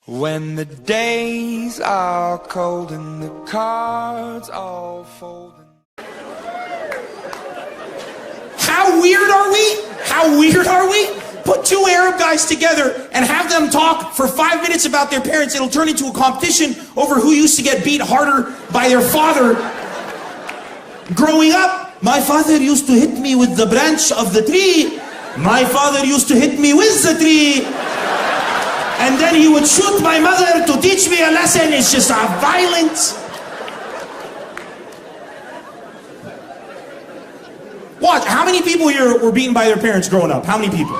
When the days are cold and the cards all fold. How weird are we? How weird are we? Put two Arab guys together and have them talk for 5 minutes about their parents. It'll turn into a competition over who used to get beat harder by their father. Growing up, my father used to hit me with the branch of the tree. My father used to hit me with the tree. And then he would shoot my mother to teach me a lesson. It's just a violent. Watch, how many people here were beaten by their parents growing up? How many people?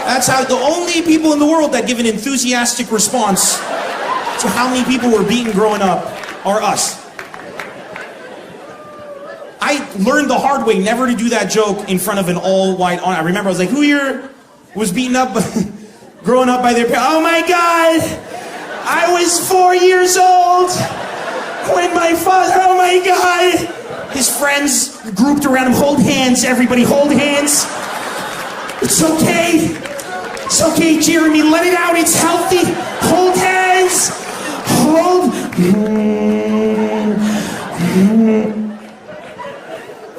That's how, the only people in the world that give an enthusiastic response to how many people were beaten growing up are us. I learned the hard way never to do that joke in front of an all-white audience. I remember I was like, who here was beaten up growing up by their parents? Oh my God, I was 4 years old when my father, oh my God. His friends grouped around him, hold hands, everybody, hold hands. It's okay. It's okay, Jeremy, let it out, it's healthy. Hold hands, hold.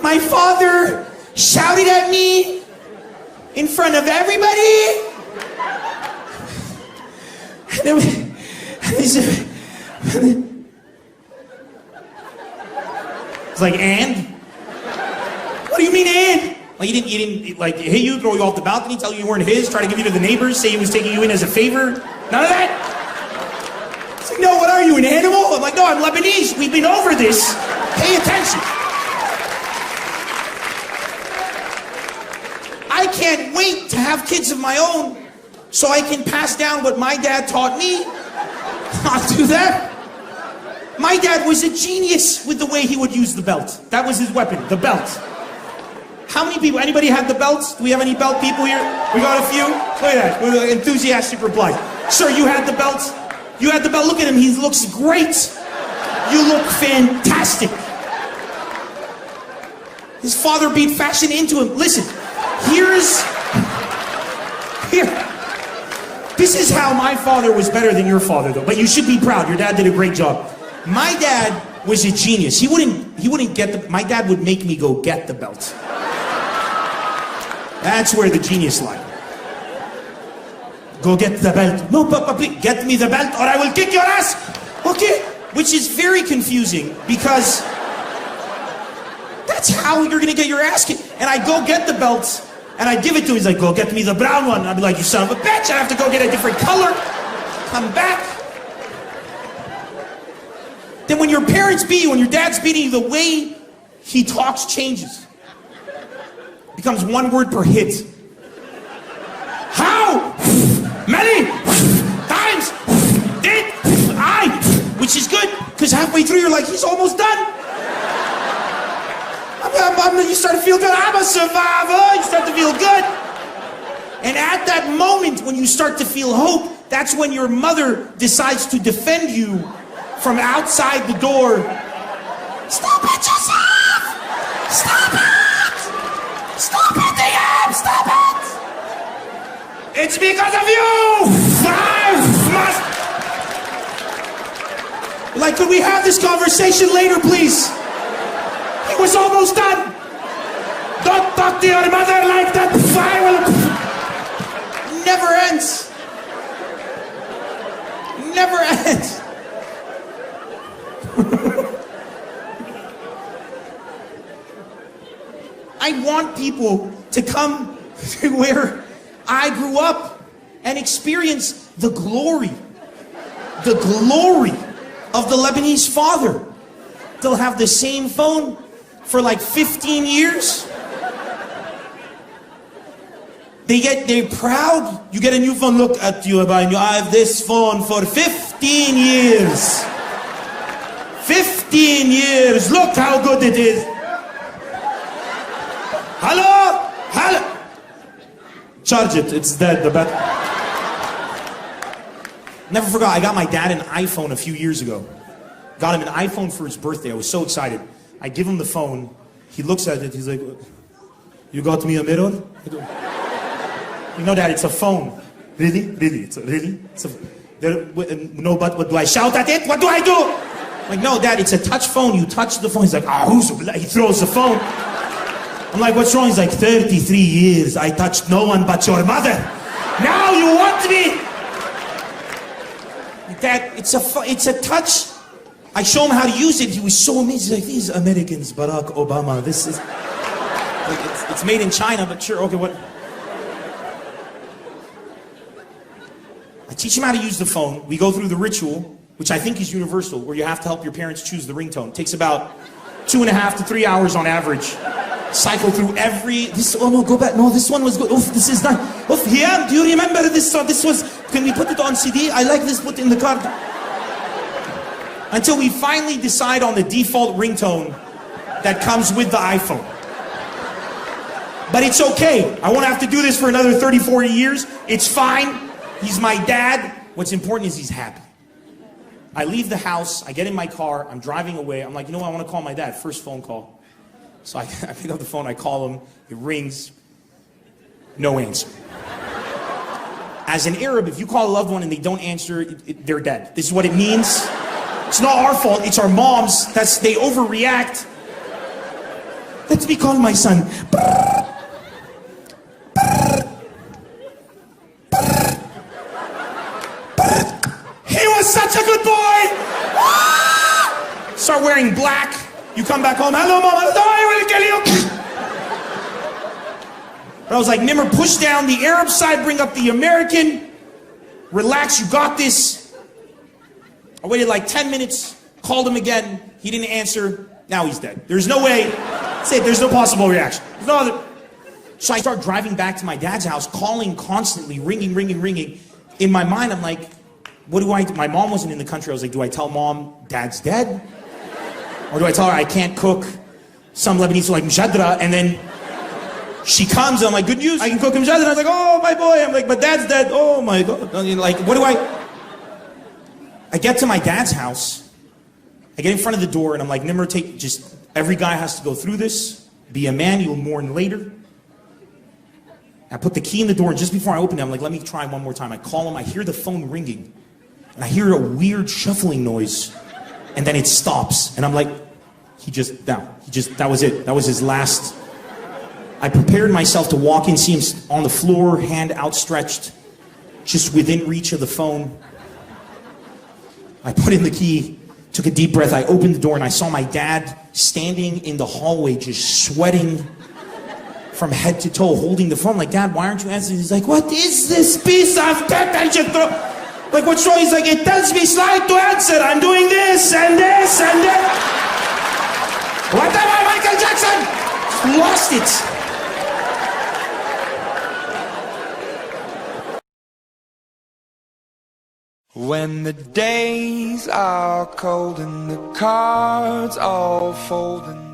My father shouted at me in front of everybody. It's like, and? What do you mean, and? Like, he didn't like hit you, throw you off the balcony, tell you you weren't his, try to give you to the neighbors, say he was taking you in as a favor? None of that? It's like, no, what are you, an animal? I'm like, no, I'm Lebanese. We've been over this. Pay attention. I can't wait to have kids of my own so I can pass down what my dad taught me. I'll do that. My dad was a genius with the way he would use the belt. That was his weapon, the belt. How many people, anybody had the belts? Do we have any belt people here? We got a few? Look at that, enthusiastic reply. Sir, you had the belt? You had the belt, look at him, he looks great. You look fantastic. His father beat fashion into him. Listen, here. This is how my father was better than your father, though. But you should be proud. Your dad did a great job. My dad was a genius. He wouldn't get the. My dad would make me go get the belt. That's where the genius lies. Go get the belt. No, Papa, please get me the belt, or I will kick your ass. Okay, which is very confusing because that's how you're gonna get your ass kicked. And I go get the belt. And I give it to him, he's like, go get me the brown one. I'd be like, you son of a bitch, I have to go get a different color. Come back. Then when your parents beat you, when your dad's beating you, the way he talks changes. Becomes one word per hit. How many times did I? Which is good, because halfway through you're like, he's almost done. You start to feel good. I'm a survivor. You start to feel good. And at that moment, when you start to feel hope, that's when your mother decides to defend you from outside the door. Stop it, Joseph! Stop it! Stop it, DM! Stop it! It's because of you! Like, could we have this conversation later, please? He was almost done. Don't talk to your mother like that. I will. Never ends. Never ends. I want people to come to where I grew up and experience the glory of the Lebanese father. They'll have the same phone for like 15 years. They're proud. You get a new phone, look at you, I have this phone for 15 years. 15 years, look how good it is. Hello? Hello? Charge it, it's dead, the battery. Never forgot, I got my dad an iPhone a few years ago. Got him an iPhone for his birthday, I was so excited. I give him the phone, he looks at it, he's like, you got me a mirror? You know, Dad, it's a phone. Really? Really? No, but what do I shout at it? What do I do? I'm like, no, Dad, it's a touch phone. You touch the phone. He's like, he throws the phone. I'm like, what's wrong? He's like, 33 years. I touched no one but your mother. Now you want me? Dad, it's a touch. I show him how to use it. He was so amazed. He's like, these Americans, Barack Obama, this is... Like, it's made in China, but sure, okay, what? I teach him how to use the phone. We go through the ritual, which I think is universal, where you have to help your parents choose the ringtone. It takes about 2.5 to 3 hours on average. Cycle through oh no, go back. No, this one was good. Oof, this is not. Oof, yeah, do you remember this song? This was, can we put it on CD? I like this, put in the car. Until we finally decide on the default ringtone that comes with the iPhone. But it's okay. I won't have to do this for another 30, 40 years. It's fine. He's my dad. What's important is he's happy. I leave the house, I get in my car, I'm driving away. I'm like, you know what, I want to call my dad. First phone call. So I pick up the phone, I call him, it rings, no answer. As an Arab, if you call a loved one and they don't answer, they're dead. This is what it means. It's not our fault, it's our moms. They overreact. Let me call my son. He was such a good boy! Start wearing black. You come back home, hello mom, I will kill you. But I was like, Nimmer, push down the Arab side, bring up the American. Relax, you got this. I waited like 10 minutes, called him again. He didn't answer. Now he's dead. There's no way. Say there's no possible reaction. There's no other. So I start driving back to my dad's house, calling constantly, ringing. In my mind, I'm like, what do I do? My mom wasn't in the country. I was like, do I tell mom dad's dead? Or do I tell her I can't cook some Lebanese like mshadra, and then she comes and I'm like, good news, I can cook mshadra. I'm like, oh my boy. I'm like, but dad's dead. Oh my God. Like, what do I get to my dad's house. I get in front of the door and I'm like, Nimmer, every guy has to go through this. Be a man, you'll mourn later. I put the key in the door and just before I open it, I'm like, let me try one more time. I call him, I hear the phone ringing. And I hear a weird shuffling noise. And then it stops. And I'm like, that was it. That was his last. I prepared myself to walk in, see him on the floor, hand outstretched, just within reach of the phone. I put in the key, took a deep breath, I opened the door and I saw my dad standing in the hallway, just sweating from head to toe, holding the phone. I'm like, Dad, why aren't you answering? He's like, what is this piece of dirt I just throw? Like, what's wrong? He's like, it tells me slide to answer. I'm doing this and this and that. Whatever, Michael Jackson! Lost it. When the days are cold and the cards all fold and